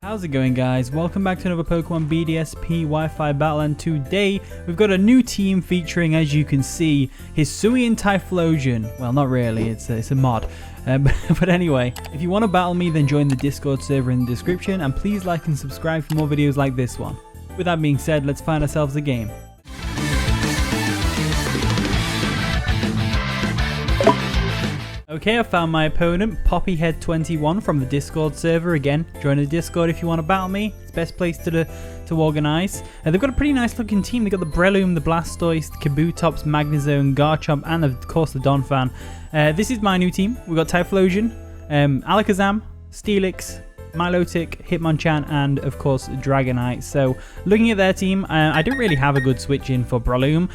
How's it going, guys? Welcome back to another Pokemon BDSP Wi-Fi battle, and today we've got a new team featuring, as you can see, HISUIAN Typhlosion. Well, not really, it's a mod. But anyway, if you want to battle me, then join the Discord server in the description, and please like and subscribe for more videos like this one. With that being said, let's find ourselves a game. Okay, I found my opponent, Poppyhead21 from the Discord server. Again, join the Discord if you want to battle me. It's the best place to organise. They've got a pretty nice looking team. They've got the Breloom, the Blastoise, the Kabutops, Magzone, Garchomp, and of course the Donphan. This is my new team. We've got Typhlosion, Alakazam, Steelix, Milotic, Hitmonchan, and of course Dragonite. So looking at their team, I don't really have a good switch in for Breloom.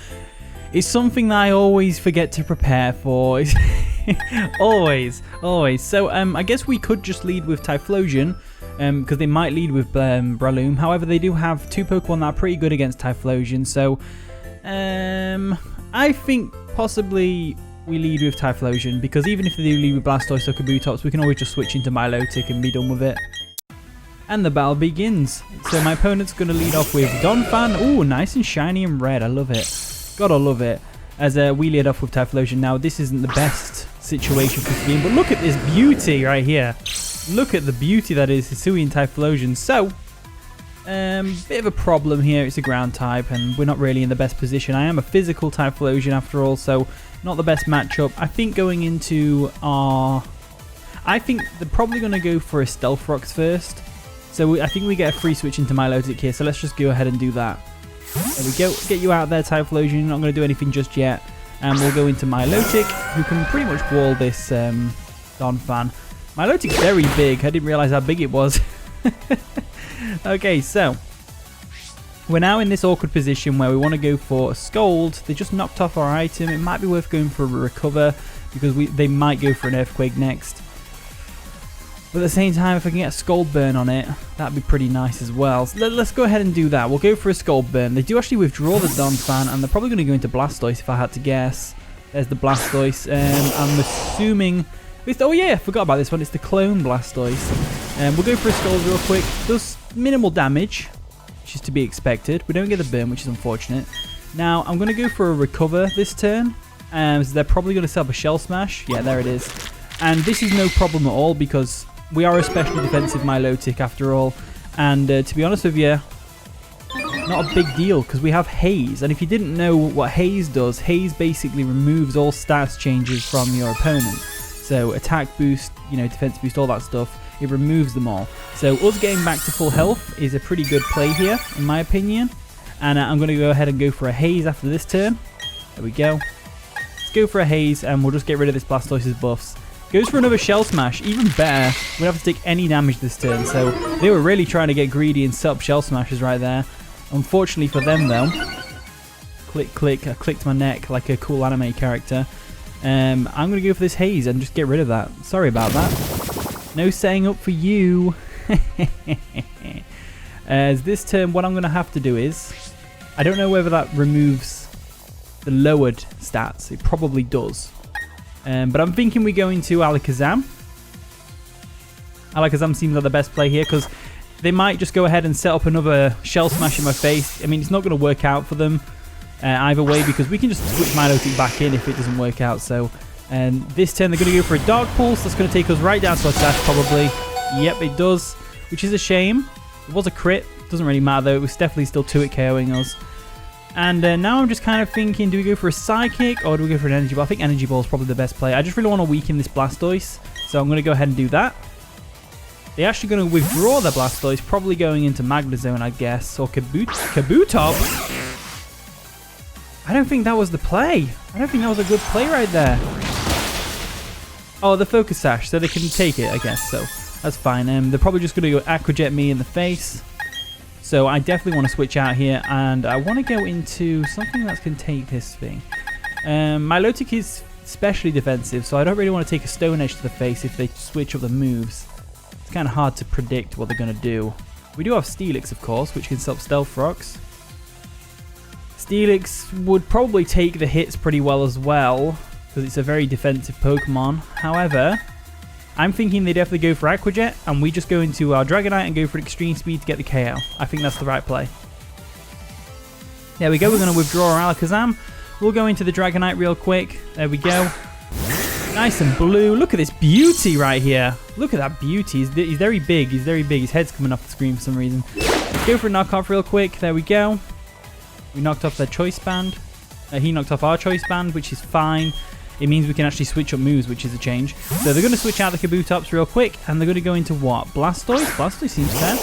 It's something that I always forget to prepare for. always. So I guess we could just lead with Typhlosion, because they might lead with Breloom. However, they do have two Pokemon that are pretty good against Typhlosion. So I think possibly we lead with Typhlosion, because even if they do lead with Blastoise or Kabutops, we can always just switch into Milotic and be done with it. And the battle begins. So my opponent's going to lead off with Donphan. Ooh, nice and shiny and red. I love it. Gotta love it. As we lead off with Typhlosion. Now, this isn't the best situation for this game, but look at this beauty right here. Look at the beauty that is HISUIAN Typhlosion. So, bit of a problem here. It's a ground type, and we're not really in the best position. I am a physical Typhlosion after all, so not the best matchup. I think going into our... I think they're probably going to go for a Stealth Rocks first. So I think we get a free switch into Milotic here, so let's just go ahead and do that. There we go. Get you out there, Typhlosion. You're not going to do anything just yet. And we'll go into Milotic, who can pretty much wall this Donphan. Milotic's very big. I didn't realize how big it was. Okay, so we're now in this awkward position where we want to go for a Scold. They just knocked off our item. It might be worth going for a Recover, because they might go for an Earthquake next. But at the same time, if I can get a Scald Burn on it, that'd be pretty nice as well. So let's go ahead and do that. We'll go for a Scald Burn. They do actually withdraw the Donphan, and they're probably going to go into Blastoise if I had to guess. There's the Blastoise. I'm assuming... Oh yeah, I forgot about this one. It's the clone Blastoise. We'll go for a Scald real quick. Does minimal damage, which is to be expected. We don't get the burn, which is unfortunate. Now, I'm going to go for a Recover this turn. So they're probably going to set up a Shell Smash. Yeah, there it is. And this is no problem at all, because... we are a specially defensive Milotic after all, and to be honest with you, not a big deal because we have Haze. And if you didn't know what Haze does, Haze basically removes all stats changes from your opponent. So attack boost, defense boost, all that stuff, it removes them all. So us getting back to full health is a pretty good play here, in my opinion. And I'm going to go ahead and go for a Haze after this turn. There we go. Let's go for a Haze, and we'll just get rid of this Blastoise's buffs. Goes for another Shell Smash. Even better. We don't have to take any damage this turn. So they were really trying to get greedy and set up Shell Smashes right there. Unfortunately for them, though. Click, click. I clicked my neck like a cool anime character. I'm going to go for this Haze and just get rid of that. Sorry about that. No setting up for you. As this turn, what I'm going to have to do is... I don't know whether that removes the lowered stats. It probably does. But I'm thinking we go into Alakazam. Alakazam seems like the best play here, because they might just go ahead and set up another Shell Smash in my face. I mean, it's not going to work out for them either way, because we can just switch Milotic back in if it doesn't work out. So this turn they're going to go for a Dark Pulse. That's going to take us right down to our Sash probably. Yep, it does, which is a shame. It was a crit. Doesn't really matter though. It was definitely still 2-hit KOing us. And now I'm just kind of thinking, do we go for a Psychic or do we go for an Energy Ball? I think Energy Ball is probably the best play. I just really want to weaken this Blastoise, so I'm going to go ahead and do that. They're actually going to withdraw the Blastoise, probably going into Magzone, I guess, or Kabutops. I don't think that was the play. I don't think that was a good play right there. Oh, the Focus Sash, so they can take it, I guess, so that's fine. They're probably just going to go Aqua Jet me in the face. So I definitely want to switch out here, and I want to go into something that can take this thing. Milotic is specially defensive, so I don't really want to take a Stone Edge to the face if they switch up the moves. It's kind of hard to predict what they're going to do. We do have Steelix, of course, which can stop Stealth Rocks. Steelix would probably take the hits pretty well as well, because it's a very defensive Pokemon. However, I'm thinking they definitely go for Aqua Jet, and we just go into our Dragonite and go for Extreme Speed to get the KO. I think that's the right play. There we go. We're going to withdraw our Alakazam. We'll go into the Dragonite real quick. There we go. Nice and blue. Look at this beauty right here. Look at that beauty. He's very big. He's very big. His head's coming off the screen for some reason. Let's go for a knockoff real quick. There we go. We knocked off their choice band. He knocked off our choice band, which is fine. It means we can actually switch up moves, which is a change. So they're going to switch out the Kabutops real quick, and they're going to go into what? Blastoise? Blastoise seems fair.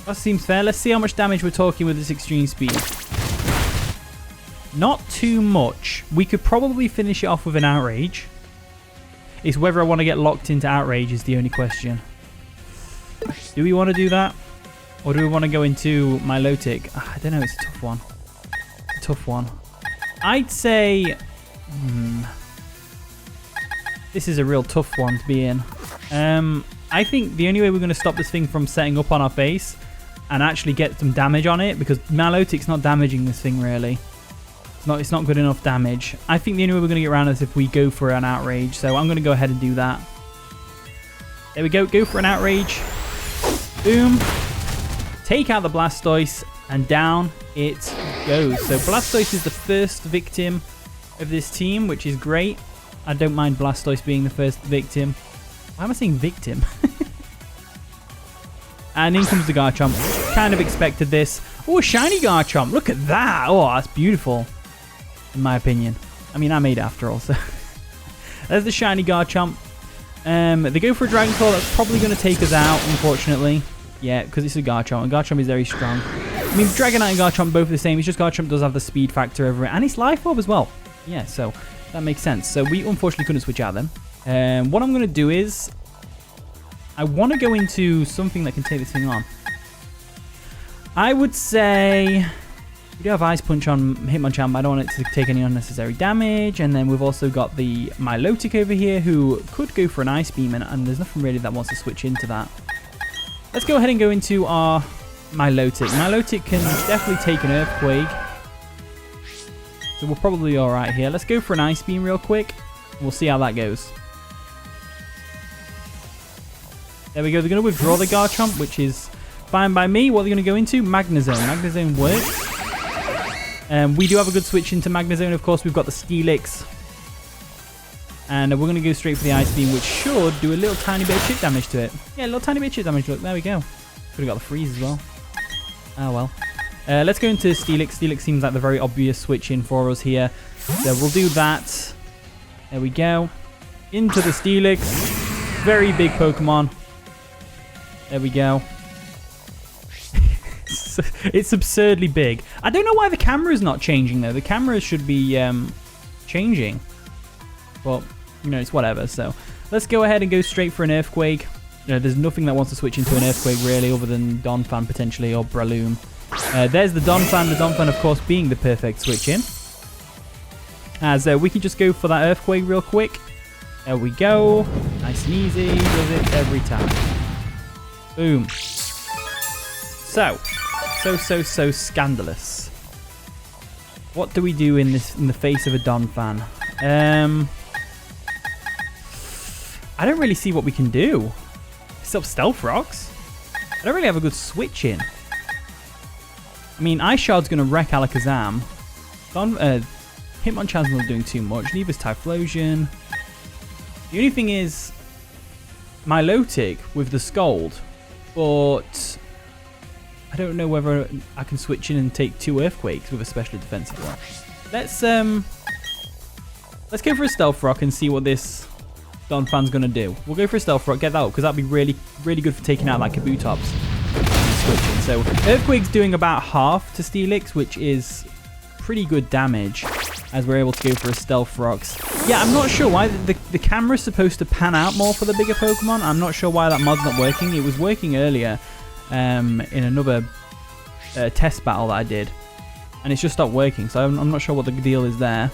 That seems fair. Let's see how much damage we're talking with this Extreme Speed. Not too much. We could probably finish it off with an Outrage. It's whether I want to get locked into Outrage is the only question. Do we want to do that? Or do we want to go into Milotic? I don't know. It's a tough one. It's a tough one. I'd say... This is a real tough one to be in. I think the only way we're going to stop this thing from setting up on our face and actually get some damage on it, because Milotic's not damaging this thing really. It's not good enough damage. I think the only way we're going to get around this is if we go for an Outrage. So I'm going to go ahead and do that. There we go. Go for an Outrage. Boom. Take out the Blastoise, and down it goes. So Blastoise is the first victim of this team, which is great. I don't mind Blastoise being the first victim. Why am I saying victim? And in comes the Garchomp. Kind of expected this. Oh, a shiny Garchomp. Look at that. Oh, that's beautiful. In my opinion. I mean, I made it after all, so. There's the shiny Garchomp. They go for a Dragon Claw. That's probably going to take us out, unfortunately. Yeah, because it's a Garchomp, and Garchomp is very strong. I mean, Dragonite and Garchomp both the same. It's just Garchomp does have the speed factor over it, and it's Life Orb as well. Yeah, so that makes sense. So we unfortunately couldn't switch out them. What I'm going to do is I want to go into something that can take this thing on. I would say we do have Ice Punch on Hitmonchan, but I don't want it to take any unnecessary damage. And then we've also got the Milotic over here, who could go for an Ice Beam, and there's nothing really that wants to switch into that. Let's go ahead and go into our Milotic. Milotic can definitely take an Earthquake. So we're probably alright here. Let's go for an Ice Beam real quick. We'll see how that goes. There we go. They're going to withdraw the Garchomp, which is fine by me. What are they going to go into? Magzone. Magzone works. We do have a good switch into Magzone. Of course, we've got the Steelix. And we're going to go straight for the Ice Beam, which should do a little tiny bit of chip damage to it. Yeah, a little tiny bit of chip damage. Look, there we go. Could have got the freeze as well. Oh, well. Let's go into Steelix. Steelix seems like the very obvious switch in for us here. So we'll do that. There we go. Into the Steelix. Very big Pokemon. There we go. It's absurdly big. I don't know why the camera is not changing though. The camera should be changing. But, you know, it's whatever. So let's go ahead and go straight for an Earthquake. You know, there's nothing that wants to switch into an Earthquake really, other than Donphan potentially, or Breloom. There's the Donphan. The Donphan, of course, being the perfect switch in. As we can just go for that Earthquake real quick. There we go. Nice and easy. Does it every time. Boom. So scandalous. What do we do in the face of a Donphan? I don't really see what we can do. Except Stealth Rocks. I don't really have a good switch in. I mean, Ice Shard's going to wreck Alakazam. Hitmonchan's not doing too much. Neither's Typhlosion. The only thing is Milotic with the Scald. But I don't know whether I can switch in and take 2 Earthquakes with a special defensive rock. Let's go for a Stealth Rock and see what this Donphan's going to do. We'll go for a Stealth Rock, get that up, because that'd be really, really good for taking out like Kabutops. Switching. So Earthquake's doing about half to Steelix, which is pretty good damage, as we're able to go for a Stealth Rocks. Yeah, I'm not sure why the camera's supposed to pan out more for the bigger Pokemon. I'm not sure why that mod's not working. It was working earlier in another test battle that I did, and it's just stopped working, so I'm not sure what the deal is there.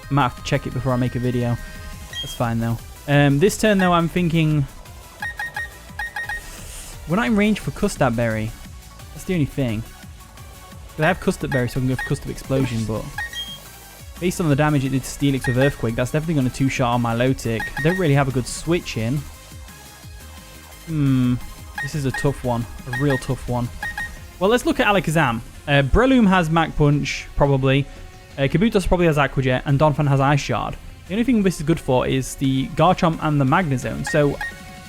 I might have to check it before I make a video. That's fine though. This turn though, I'm thinking we're not in range for Custap Berry. That's the only thing. But I have Custap Berry, so I can go for Custap Explosion, but Based on the damage it did to Steelix with Earthquake, that's definitely going to two-shot on Milotic. I don't really have a good switch in. This is a tough one. A real tough one. Well, let's look at Alakazam. Breloom has Mach Punch, probably. Kabutops probably has Aqua Jet, and Donphan has Ice Shard. The only thing this is good for is the Garchomp and the Magzone. So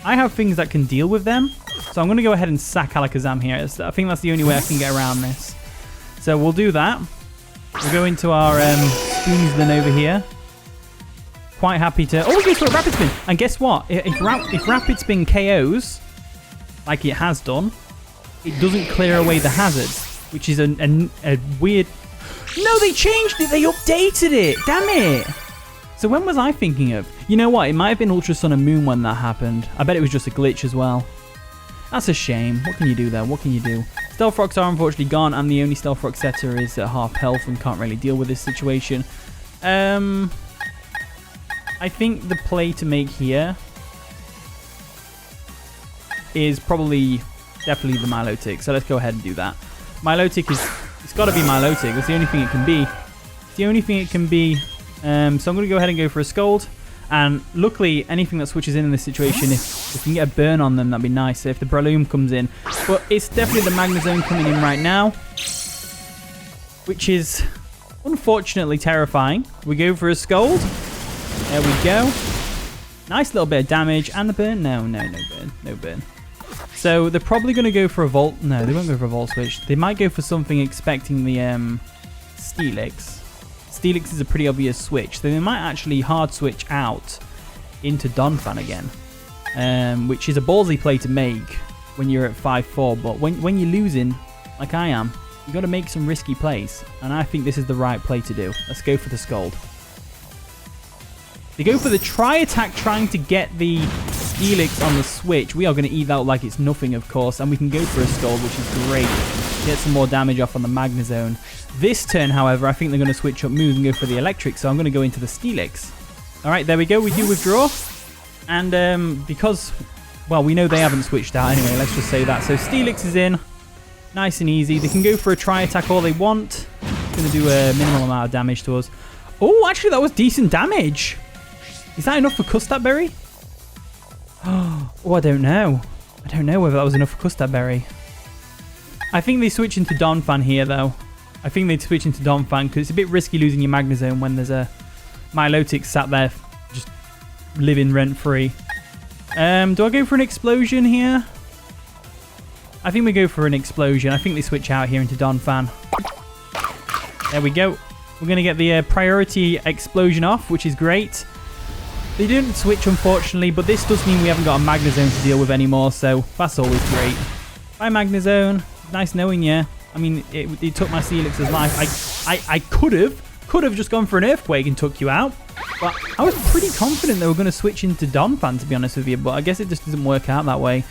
I have things that can deal with them. So I'm going to go ahead and sack Alakazam here. I think that's the only way I can get around this. So we'll do that. We'll go into our Spoonsman over here. Quite happy to... Oh, we go for a Rapid Spin. And guess what? If Rapid Spin KOs, like it has done, it doesn't clear away the hazards, which is a weird... No, they changed it. They updated it. Damn it. So when was I thinking of? You know what? It might have been Ultra Sun and Moon when that happened. I bet it was just a glitch as well. That's a shame. What can you do there? What can you do? Stealth Rocks are unfortunately gone, and the only Stealth Rock setter is at half health and can't really deal with this situation. I think the play to make here is probably definitely the Milotic. So let's go ahead and do that. Milotic is... It's got to be Milotic. That's the only thing it can be. It's the only thing it can be. So I'm going to go ahead and go for a Scald. And luckily, anything that switches in this situation, if we can get a burn on them, that'd be nice. So if the Breloom comes in. But it's definitely the Magzone coming in right now, which is unfortunately terrifying. We go for a Scald. There we go. Nice little bit of damage. And the burn? No burn. No burn. So they're probably going to go for a Volt. No, they won't go for a Volt Switch. They might go for something expecting the Steelix. Steelix is a pretty obvious switch. So they might actually hard switch out into Donphan again. Which is a ballsy play to make when you're at 5-4. But when you're losing, like I am, you've got to make some risky plays. And I think this is the right play to do. Let's go for the Scald. They go for the Tri-Attack trying to get the Steelix on the switch. We are going to eat that like it's nothing, of course. And we can go for a Scald, which is great. Get some more damage off on the Magzone. This turn, however, I think they're going to switch up moves and go for the Electric. So I'm going to go into the Steelix. All right, there we go. We do withdraw. And because, well, we know they haven't switched out anyway. Let's just say that. So Steelix is in. Nice and easy. They can go for a Tri-Attack all they want. It's going to do a minimal amount of damage to us. Oh, actually, that was decent damage. Is that enough for Custap Berry? Oh, I don't know. I don't know whether that was enough for Custap Berry. I think they switch into Donphan here, though. I think they'd switch into Donphan because it's a bit risky losing your Magzone when there's a Milotic sat there just living rent-free. Do I go for an Explosion here? I think we go for an Explosion. I think they switch out here into Donphan. There we go. We're going to get the priority Explosion off, which is great. They didn't switch, unfortunately, but this does mean we haven't got a Magzone to deal with anymore, so that's always great. Bye, Magzone. Nice knowing you. I mean, it took my Steelix's life. I could have just gone for an Earthquake and took you out, but I was pretty confident they were going to switch into Donphan, to be honest with you, but I guess it just doesn't work out that way.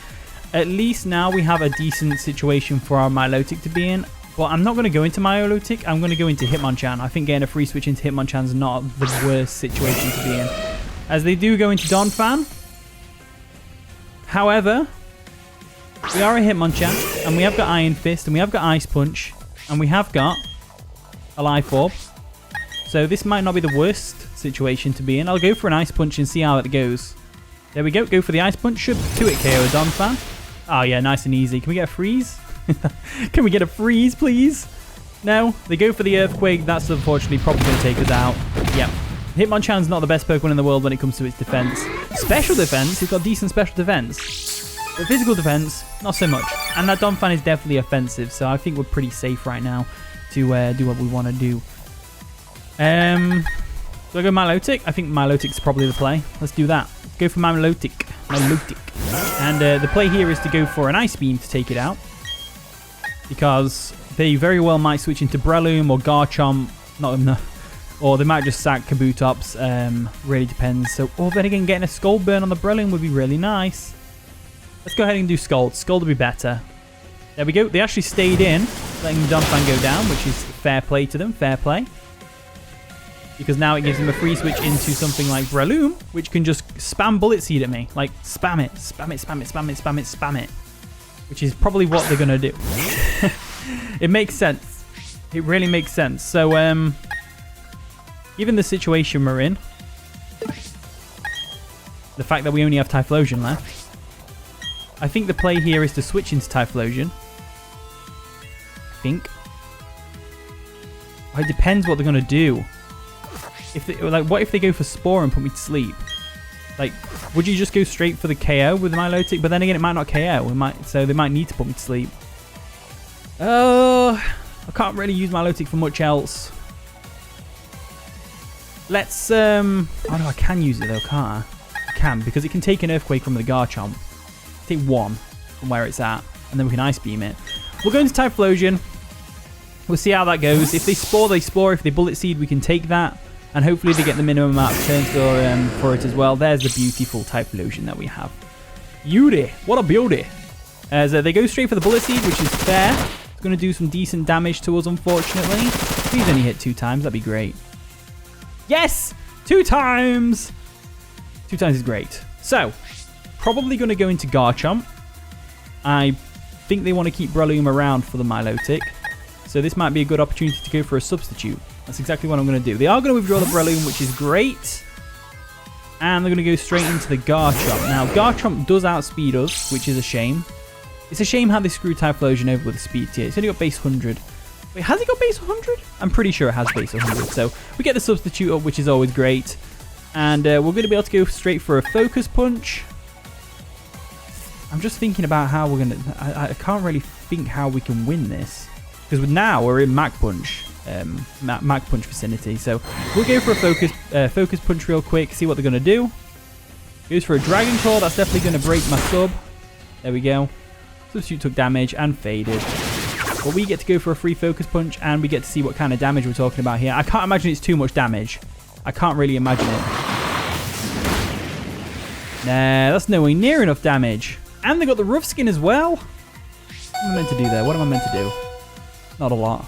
At least now we have a decent situation for our Milotic to be in, but I'm not going to go into Milotic. I'm going to go into Hitmonchan. I think getting a free switch into Hitmonchan is not the worst situation to be in, as they do go into Donphan. However, we are a Hitmonchan, and we have got Iron Fist, and we have got Ice Punch, and we have got a Life Orb. So this might not be the worst situation to be in. I'll go for an Ice Punch and see how it goes. There we go. Go for the Ice Punch. Should 2-hit KO Donphan. Oh, yeah, nice and easy. Can we get a freeze? Can we get a freeze, please? No. They go for the Earthquake. That's unfortunately probably going to take us out. Yep. Hitmonchan's not the best Pokemon in the world when it comes to its defense. Special defense, it's got decent special defense. But physical defense, not so much. And that Donphan is definitely offensive, so I think we're pretty safe right now to do what we want to do. Do I go Milotic? I think Milotic's probably the play. Let's do that. Let's go for Milotic. And the play here is to go for an Ice Beam to take it out, because they very well might switch into Breloom or Garchomp. Or they might just sack Kabutops. Really depends. So, then again, getting a Scald Burn on the Breloom would be really nice. Let's go ahead and do Scald. Scald would be better. There we go. They actually stayed in, letting Donphan go down, which is fair play to them. Fair play. Because now it gives them a free switch into something like Breloom, which can just spam Bullet Seed at me. Like, spam it. Spam it, spam it, spam it, spam it, spam it. Which is probably what they're going to do. It makes sense. It really makes sense. So, Given the situation we're in, the fact that we only have Typhlosion left, I think the play here is to switch into Typhlosion. I think. It depends what they're gonna do. If they, like, what if they go for Spore and put me to sleep? Like, would you just go straight for the KO with the Milotic? But then again, it might not KO. So they might need to put me to sleep. Oh, I can't really use Milotic for much else. Let's oh no, I can use it though, can't I? I can, because it can take an Earthquake from the Garchomp. Take one from where it's at, and then we can Ice Beam it. We'll go into Typhlosion. We'll see how that goes. If they Spore, they Spore. If they Bullet Seed, we can take that. And hopefully they get the minimum amount of turns for it as well. There's the beautiful Typhlosion that we have. Beauty. What a beauty. As they go straight for the Bullet Seed, which is fair. It's going to do some decent damage to us, unfortunately. Please only hit 2 times. That'd be great. Yes! 2 times! 2 times is great. So, probably going to go into Garchomp. I think they want to keep Breloom around for the Milotic. So this might be a good opportunity to go for a substitute. That's exactly what I'm going to do. They are going to withdraw the Breloom, which is great. And they're going to go straight into the Garchomp. Now, Garchomp does outspeed us, which is a shame. It's a shame how they screw Typhlosion over with the speed tier. It's only got base 100. Wait, has it got base 100? I'm pretty sure it has base 100. So we get the substitute up, which is always great. And we're going to be able to go straight for a Focus Punch. I'm just thinking about how we're going to... I can't really think how we can win this. Because now we're in Mach Punch. Mach Punch vicinity. So we'll go for a Focus Punch real quick. See what they're going to do. Goes for a Dragon Claw. That's definitely going to break my sub. There we go. Substitute took damage and faded. But we get to go for a free Focus Punch. And we get to see what kind of damage we're talking about here. I can't imagine it's too much damage. I can't really imagine it. Nah, that's nowhere near enough damage. And they got the Rough Skin as well. What am I meant to do there? What am I meant to do? Not a lot.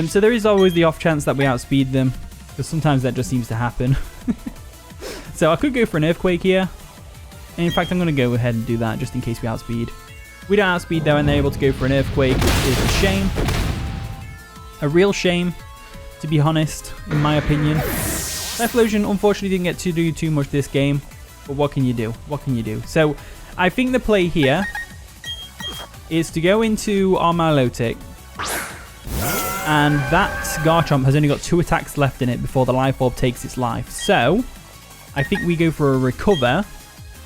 So there is always the off chance that we outspeed them. Because sometimes that just seems to happen. So I could go for an Earthquake here. And in fact, I'm going to go ahead and do that just in case we outspeed. We don't outspeed though, and they're able to go for an Earthquake, which is a shame. A real shame, to be honest, in my opinion. Typhlosion unfortunately didn't get to do too much this game. But what can you do? What can you do? So I think the play here is to go into our Milotic. And that Garchomp has only got 2 attacks left in it before the Life Orb takes its life. So I think we go for a Recover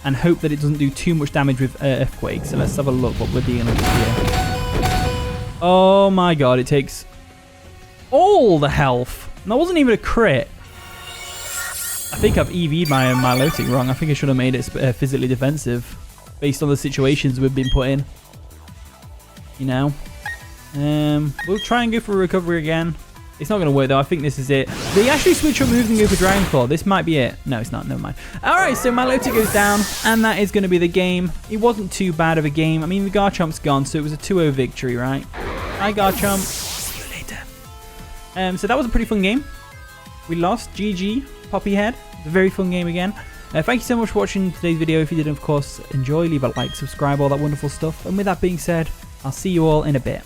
and hope that it doesn't do too much damage with Earthquake. So let's have a look what we're dealing with here. Oh my god, it takes all the health. And that wasn't even a crit. I think I've EV'd my Milotic wrong. I think I should have made it physically defensive based on the situations we've been put in. You know? We'll try and go for a Recovery again. It's not going to work though. I think this is it. They actually switch up moves and go for Dragon Claw. This might be it. No, it's not. Never mind. Alright, so Milotic goes down. And that is going to be the game. It wasn't too bad of a game. I mean, the Garchomp's gone, so it was a 2-0 victory, right? Hi, Garchomp. See you later. So that was a pretty fun game. We lost. GG. Poppyhead. It's a very fun game again. Thank you so much for watching today's video. If you did, of course, enjoy, leave a like, subscribe, all that wonderful stuff. And with that being said, I'll see you all in a bit.